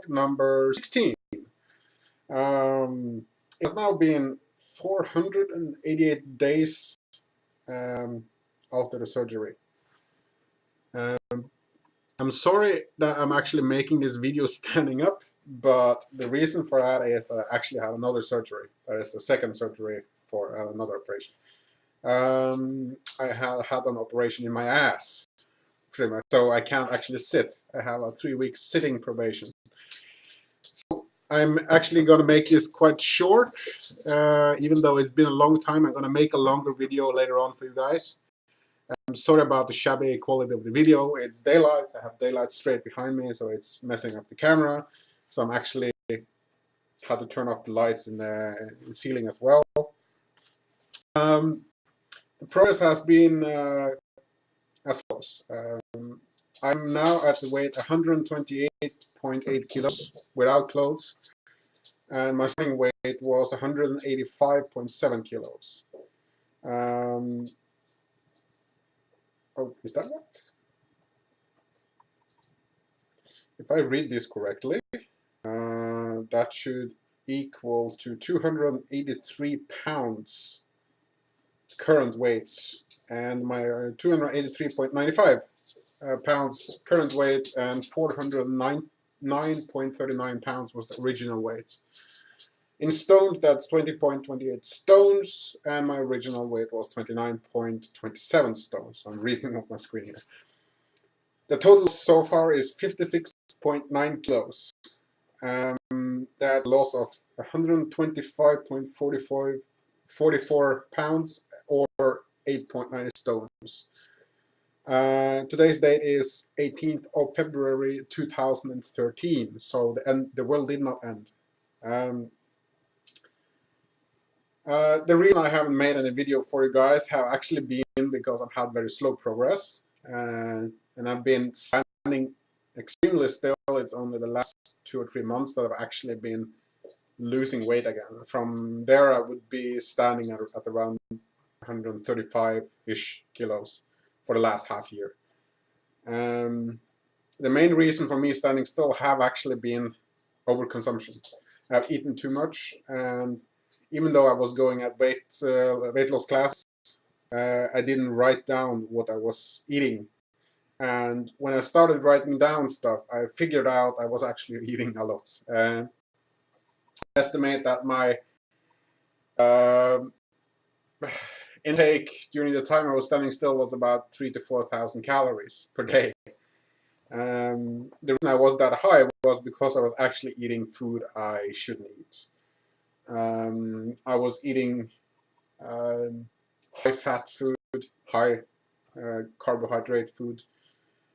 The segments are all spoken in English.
number 16. It's now been 488 days after the surgery. I'm sorry that I'm actually making this video standing up, but the reason for that is that I actually had another surgery. That is the second surgery for another operation. I had an operation in my ass, pretty much, so I can't actually sit. I have a 3-week sitting probation. So I'm actually going to make this quite short, even though it's been a long time. I'm going to make a longer video later on for you guys. I'm sorry about the shabby quality of the video. It's daylight. I have daylight straight behind me, so it's messing up the camera. So I'm actually had to turn off the lights in the ceiling as well. The progress has been as follows. I'm now at the weight 128.8 kilos without clothes, and my starting weight was 185.7 kilos. Oh, is that right? If I read this correctly, that should equal to 283 pounds current weights, and my 283.95 pounds current weight, and 409.39 pounds was the original weight. In stones, that's 20.28 stones, and my original weight was 29.27 stones. I'm reading off my screen here. The total so far is 56.9 kilos. That loss of 125.44 pounds, or 8.9 stones. Today's date is 18th of February 2013, so the world did not end. The reason I haven't made any video for you guys have actually been because I've had very slow progress, and I've been standing extremely still. It's only the last 2 or 3 months that I've actually been losing weight again. From there I would be standing at around 135-ish kilos for the last half year. The main reason for me standing still have actually been overconsumption. I've eaten too much, and even though I was going at weight loss class, I didn't write down what I was eating. And when I started writing down stuff, I figured out I was actually eating a lot. I estimate that my intake during the time I was standing still was about 3,000 to 4,000 calories per day. The reason I was that high was because I was actually eating food I shouldn't eat. I was eating high-fat food, high carbohydrate food,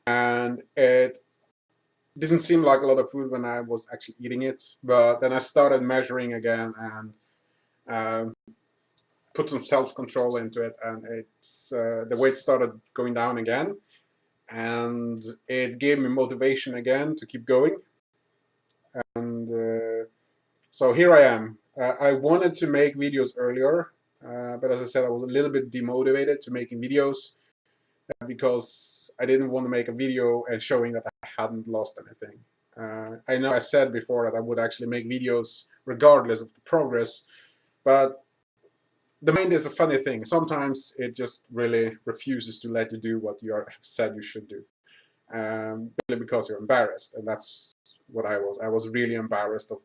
and it didn't seem like a lot of food when I was actually eating it. But then I started measuring again and put some self-control into it, and the weight started going down again, and it gave me motivation again to keep going. And so here I am. I wanted to make videos earlier, but as I said, I was a little bit demotivated to making videos because I didn't want to make a video and showing that I hadn't lost anything. I know I said before that I would actually make videos regardless of the progress, but the mind is a funny thing. Sometimes it just really refuses to let you do what you have said you should do, simply because you're embarrassed, and that's what I was. I was really embarrassed of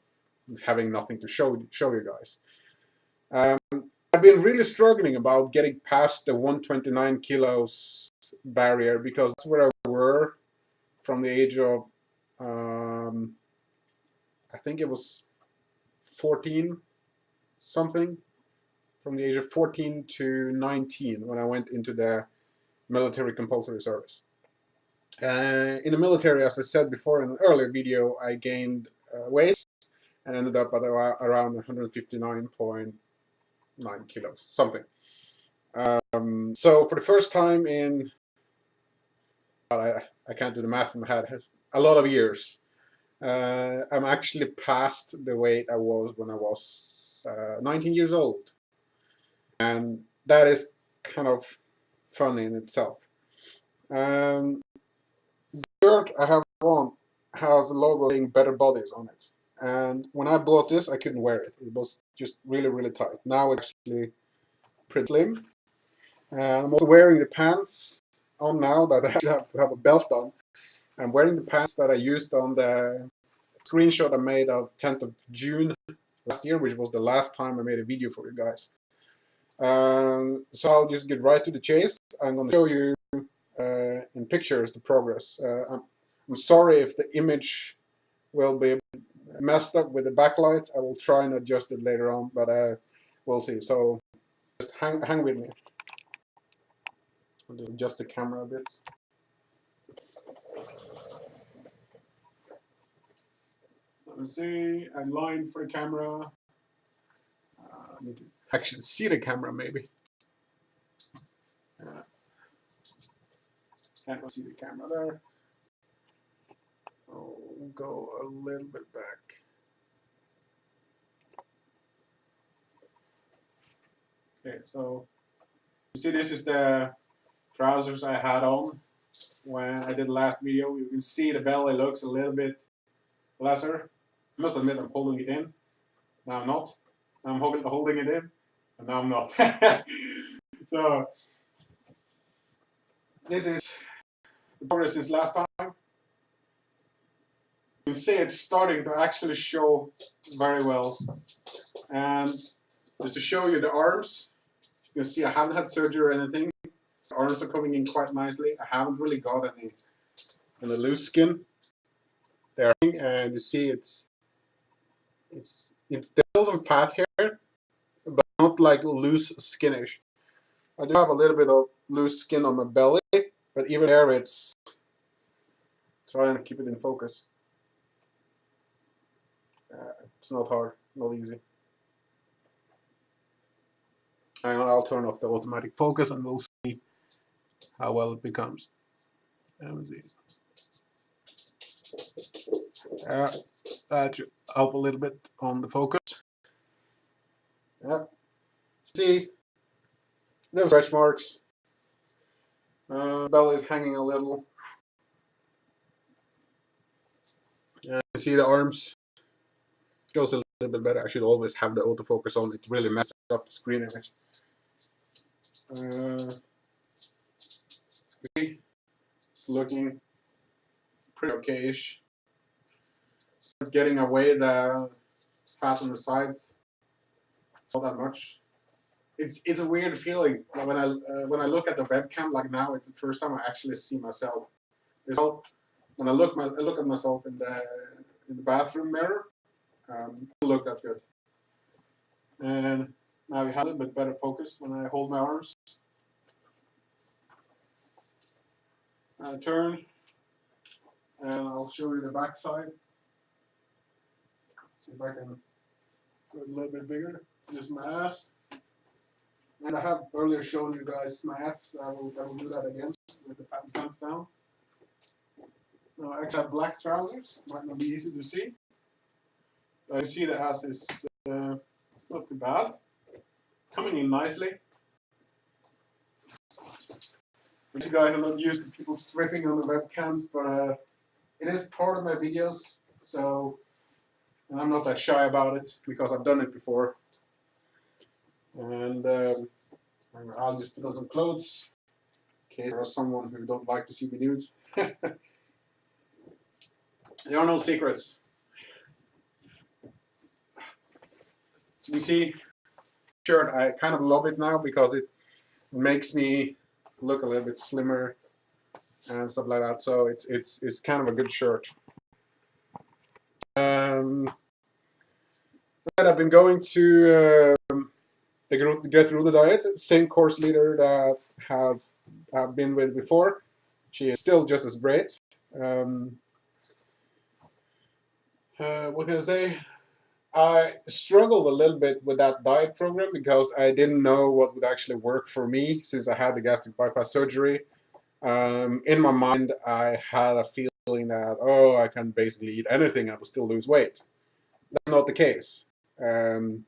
having nothing to show you guys. I've been really struggling about getting past the 129 kilos barrier, because that's where I were from the age of I think it was 14 something, from the age of 14 to 19 when I went into the military compulsory service. In the military, as I said before in an earlier video, I gained weight and ended up at around 159.9 kilos, something. So for the first time in, I can't do the math in my head, a lot of years, I'm actually past the weight I was when I was 19 years old. And that is kind of funny in itself. The shirt I have on has a logo saying Better Bodies on it. And when I bought this, I couldn't wear it. It was just really, really tight. Now it's actually pretty slim. And I'm also wearing the pants on now that I actually have to have a belt on. I'm wearing the pants that I used on the screenshot I made of 10th of June last year, which was the last time I made a video for you guys. So I'll just get right to the chase. I'm going to show you in pictures the progress. I'm sorry if the image will be messed up with the backlight. I will try and adjust it later on, but we'll see. So just hang with me. I'll adjust the camera a bit. Let me see. I lined for the camera. I need to actually see the camera, maybe. Can't see the camera there. I'll go a little bit back. Okay, so you see this is the trousers I had on when I did the last video. You can see the belly looks a little bit lesser. I must admit I'm holding it in. Now I'm not. I'm holding it in, and now I'm not. So this is the progress since last time. You can see it's starting to actually show very well. And just to show you the arms, you can see I haven't had surgery or anything. The arms are coming in quite nicely. I haven't really got any loose skin there, and you see it's still some fat here, but not like loose skinish. I do have a little bit of loose skin on my belly, but even there it's trying to keep it in focus. It's not hard, not easy. And I'll turn off the automatic focus and we'll see how well it becomes. Let me see. That should help a little bit on the focus. Yeah. See, no stretch marks. Belly is hanging a little. You see the arms. Shows a little bit better. I should always have the autofocus on. It really messes up the screen image. See, it's looking pretty okay-ish. Start getting away the fat on the sides. Not that much. It's a weird feeling when I look at the webcam like now. It's the first time I actually see myself. When I look at myself in the bathroom mirror, it look that good. And now we have a little bit better focus when I hold my arms. I turn, and I'll show you the back side. See if I can go a little bit bigger. This is my ass. And I have earlier shown you guys my ass. I will do that again with the pants down. Now I actually have black trousers. Might not be easy to see. You see the ass is not too bad. Coming in nicely. You guys are not used to people stripping on the webcams, but it is part of my videos, so and I'm not that shy about it because I've done it before. And I'll just put on some clothes in case there's someone who don't like to see me nude. There are no secrets. So you see, shirt, I kind of love it now because it makes me look a little bit slimmer and stuff like that. So it's kind of a good shirt. I've been going to the Get Rula diet, same course leader that I've been with before. She is still just as great. What can I say? I struggled a little bit with that diet program because I didn't know what would actually work for me since I had the gastric bypass surgery. In my mind, I had a feeling that, oh, I can basically eat anything, I will still lose weight. That's not the case. And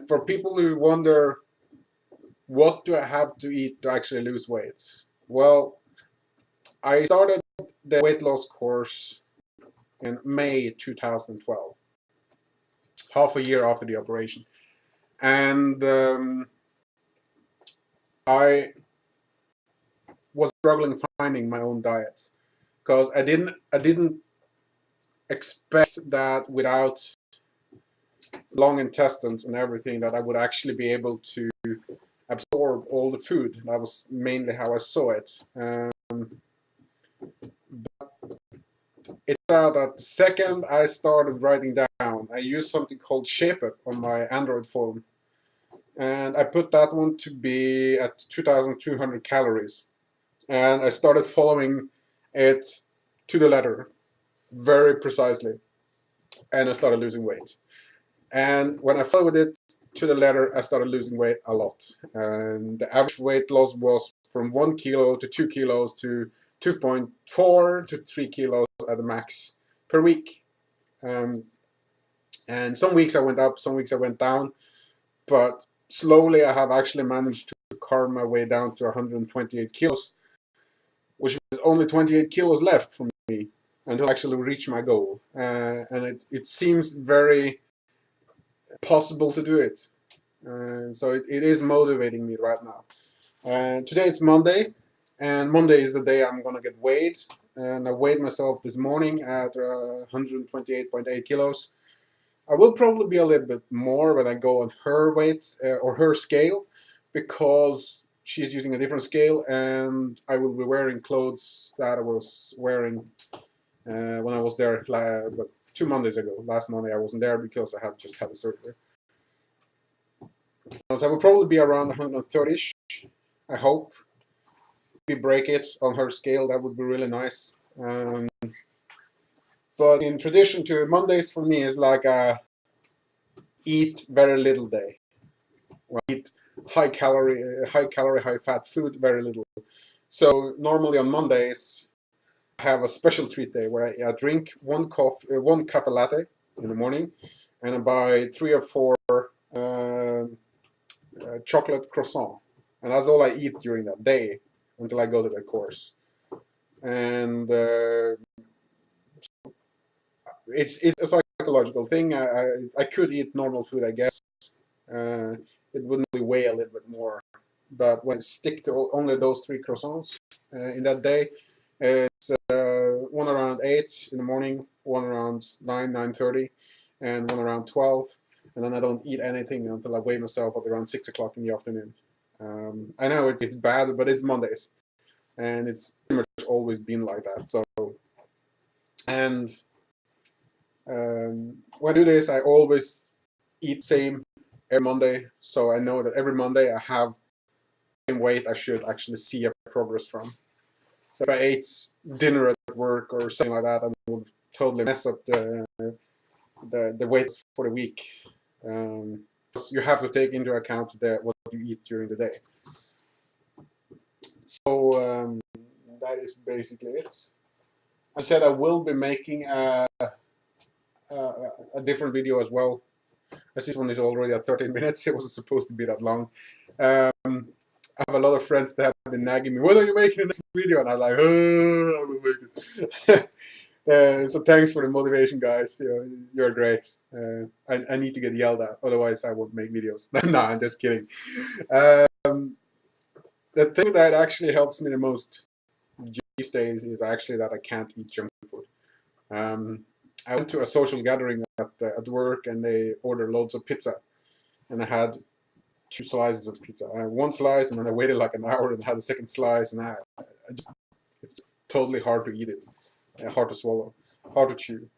for people who wonder, what do I have to eat to actually lose weight? Well, I started the weight loss course in May 2012, half a year after the operation. And I was struggling finding my own diet because I didn't expect that without long intestines and everything that I would actually be able to absorb all the food. That was mainly how I saw it. But it turned out that the second I started writing down, I used something called Shape-Up on my Android phone, and I put that one to be at 2,200 calories, and I started following it to the letter, very precisely, and I started losing weight. And when I followed it to the letter, I started losing weight a lot. And the average weight loss was from 1 kilo to 2 kilos to 2.4 to 3 kilos at the max per week. And some weeks I went up, some weeks I went down. But slowly I have actually managed to carve my way down to 128 kilos, which is only 28 kilos left for me until I actually reach my goal. And it seems very possible to do it. So it is motivating me right now. Today it's Monday, and Monday is the day I'm gonna get weighed. And I weighed myself this morning at 128.8 kilos. I will probably be a little bit more when I go on her weight or her scale, because she's using a different scale, and I will be wearing clothes that I was wearing when I was there 2 Mondays ago. Last Monday I wasn't there because I had just had a surgery. So I will probably be around 130-ish, I hope. We break it on her scale, that would be really nice. But in tradition to Mondays for me is like a eat very little day. Well, eat high calorie, high fat food, very little. So normally on Mondays, I have a special treat day where I drink one cafe latte in the morning, and I buy 3 or 4 chocolate croissant, and that's all I eat during that day until I go to the course. And it's a psychological thing. I could eat normal food, I guess. It would only weigh a little bit more, but when I stick to only those 3 croissants in that day, it's one around 8 in the morning, one around 9:30, and one around 12, and then I don't eat anything until I weigh myself at around 6 o'clock in the afternoon. I know it's bad, but it's Mondays, and it's pretty much always been like that. So, and when I do this, I always eat same every Monday, so I know that every Monday I have the same weight I should actually see a progress from. So if I ate dinner at work or something like that, I would totally mess up the weights for the week. You have to take into account what you eat during the day. So that is basically it. I said I will be making a different video as well. As this one is already at 13 minutes, it wasn't supposed to be that long. I have a lot of friends that have been nagging me, when are you making the next video? And I'm like, oh, I will make it. So thanks for the motivation, guys. You're great. I need to get yelled at, otherwise I won't make videos. No, I'm just kidding. The thing that actually helps me the most these days is actually that I can't eat junk food. I went to a social gathering at work, and they ordered loads of pizza, and I had 2 slices of pizza. I had 1 slice, and then I waited like an hour and had a second slice, and it's totally hard to eat it, hard to swallow, hard to chew.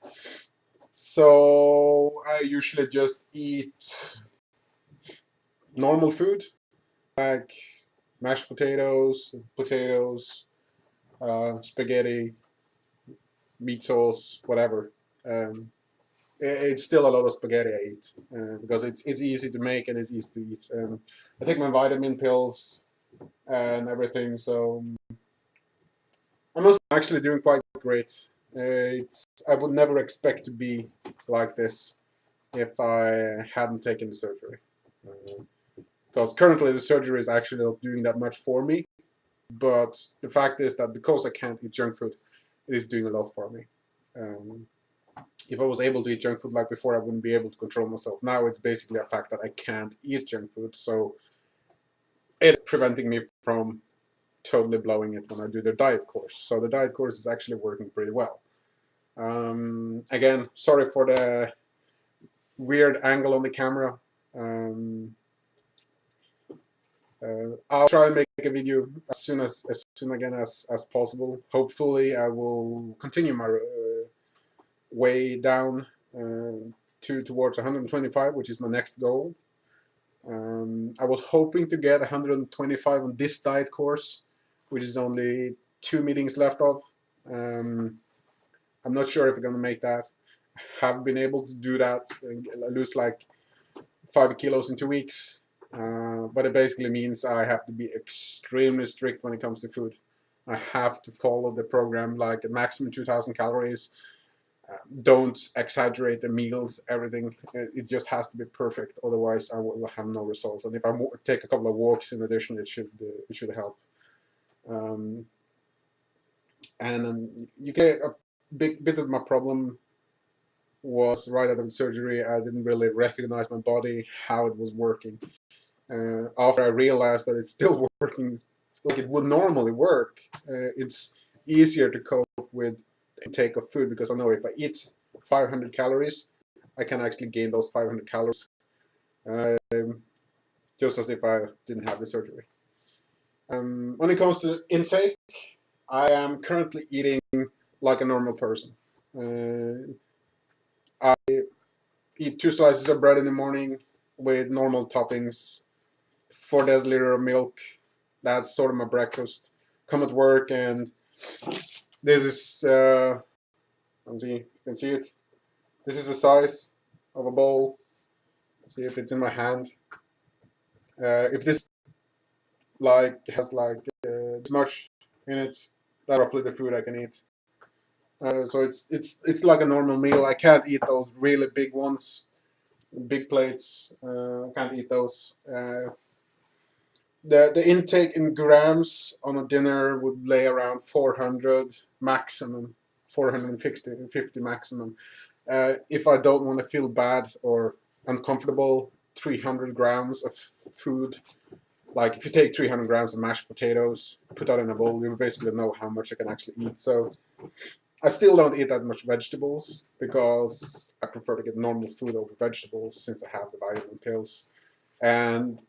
So I usually just eat normal food, like mashed potatoes, spaghetti, meat sauce, whatever. It's still a lot of spaghetti I eat because it's easy to make and it's easy to eat. I take my vitamin pills and everything, so I'm actually doing quite great. I would never expect to be like this if I hadn't taken the surgery. Because currently the surgery is actually not doing that much for me, but the fact is that because I can't eat junk food, it is doing a lot for me. if I was able to eat junk food like before, I wouldn't be able to control myself. Now it's basically a fact that I can't eat junk food, so it's preventing me from totally blowing it when I do the diet course. So the diet course is actually working pretty well. Again, sorry for the weird angle on the camera. I'll try and make a video as soon again as possible. Hopefully, I will continue my way down towards 125, which is my next goal. I was hoping to get 125 on this diet course, which is only 2 meetings left of. I'm not sure if I'm gonna make that. I have been able to do that, lose like 5 kilos in 2 weeks. But it basically means I have to be extremely strict when it comes to food. I have to follow the program, like a maximum 2,000 calories. Don't exaggerate the meals, everything. It just has to be perfect. Otherwise, I will have no results. And if I take a couple of walks in addition, it should help. And you get a big bit of my problem was right after the surgery. I didn't really recognize my body, how it was working. After I realized that it's still working like it would normally work, it's easier to cope with the intake of food, because I know if I eat 500 calories, I can actually gain those 500 calories, just as if I didn't have the surgery. When it comes to intake, I am currently eating like a normal person. I eat 2 slices of bread in the morning with normal toppings, 4 deciliters of milk. That's sort of my breakfast. Come at work, and this is, you can see it. This is the size of a bowl. See if it's in my hand. If this has this much in it, that's roughly the food I can eat. So it's like a normal meal. I can't eat those really big ones, big plates. I can't eat those. The intake in grams on a dinner would lay around 400 maximum, 450 maximum. If I don't want to feel bad or uncomfortable, 300 grams of food. Like if you take 300 grams of mashed potatoes, put that in a bowl, you basically know how much I can actually eat. So I still don't eat that much vegetables because I prefer to get normal food over vegetables since I have the vitamin pills. And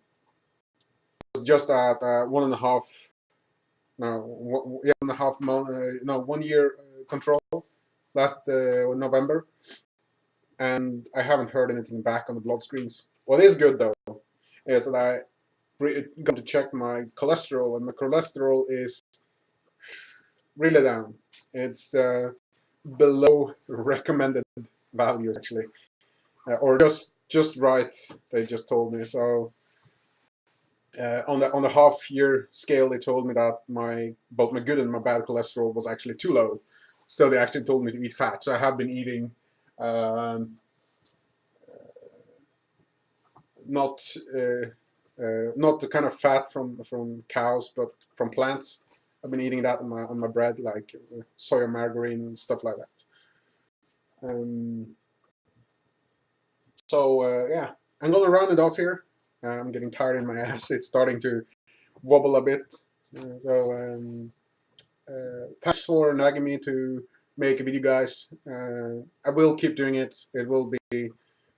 just at 1.5, no, yeah, 1.5 month, no, 1 year control last November, and I haven't heard anything back on the blood screens. What is good though is that I got to check my cholesterol, and my cholesterol is really down. It's below recommended values actually, or just right. They just told me so. On the half-year scale, they told me that both my good and my bad cholesterol was actually too low, so they actually told me to eat fat. So I have been eating not the kind of fat from cows, but from plants. I've been eating that on my bread, like soya margarine, stuff like that. Yeah, I'm gonna round it off here. I'm getting tired in my ass. It's starting to wobble a bit. Thanks for nagging me to make a video, guys. I will keep doing it. It will be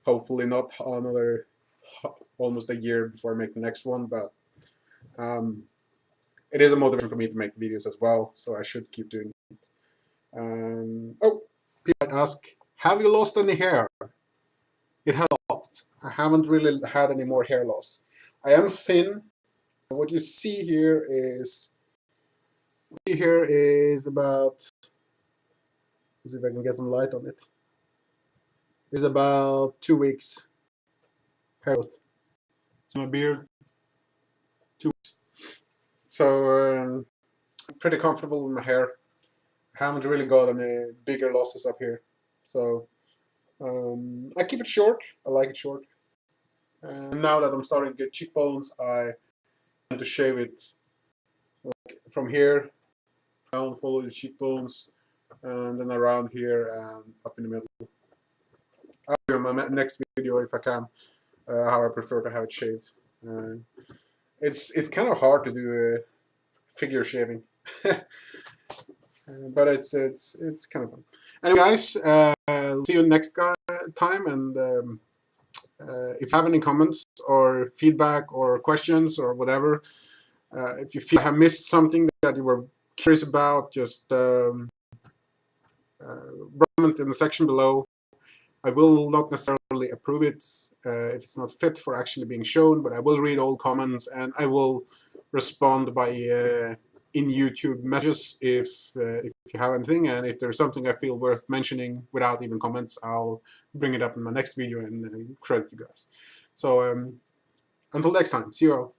hopefully not another almost a year before I make the next one, but it is a motivation for me to make videos as well, so I should keep doing it. Oh, people might ask, have you lost any hair? It helped. I haven't really had any more hair loss. I am thin. What you see here is about, let's see if I can get some light on it. Is about 2 weeks hair growth. So my beard, 2 weeks. So pretty comfortable with my hair. I haven't really got any bigger losses up here. So I keep it short. I like it short. Now that I'm starting to get cheekbones, I tend to shave it like from here down, follow the cheekbones, and then around here and up in the middle. I'll do in my next video if I can, how I prefer to have it shaved. It's kind of hard to do figure shaving, but it's kind of fun. Anyway, guys, see you next time, and if you have any comments or feedback or questions or whatever, if you feel I have missed something that you were curious about, just comment in the section below. I will not necessarily approve it if it's not fit for actually being shown, but I will read all comments and I will respond by in YouTube messages if you have anything, and if there's something I feel worth mentioning without even comments, I'll bring it up in my next video and credit you guys. So until next time, see you all.